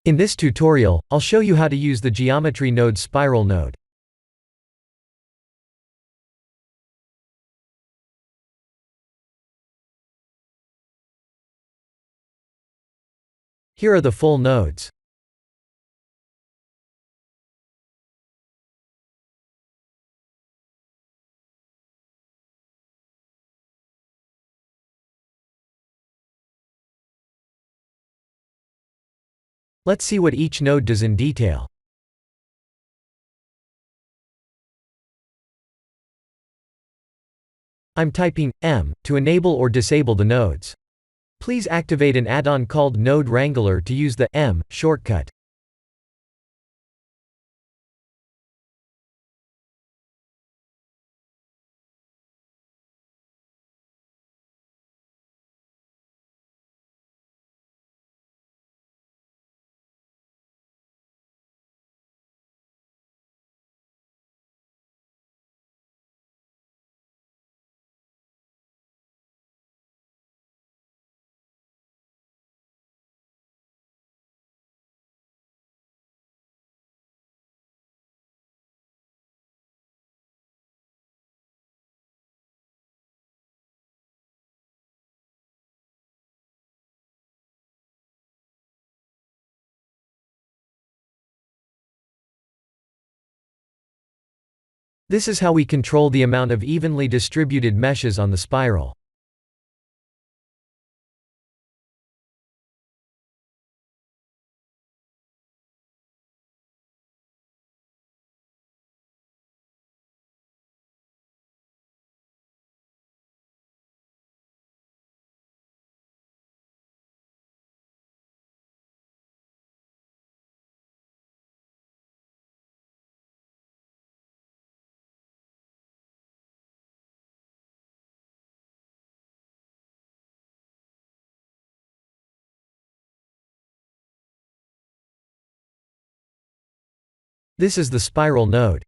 In this tutorial, I'll show you how to use the geometry node spiral node. Here are the full nodes. Let's see what each node does in detail. I'm typing M to enable or disable the nodes. Please activate an add-on called Node Wrangler to use the M shortcut. This is how we control the amount of evenly distributed meshes on the spiral. This is the spiral node.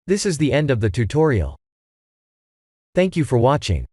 This is the end of the tutorial. Thank you for watching.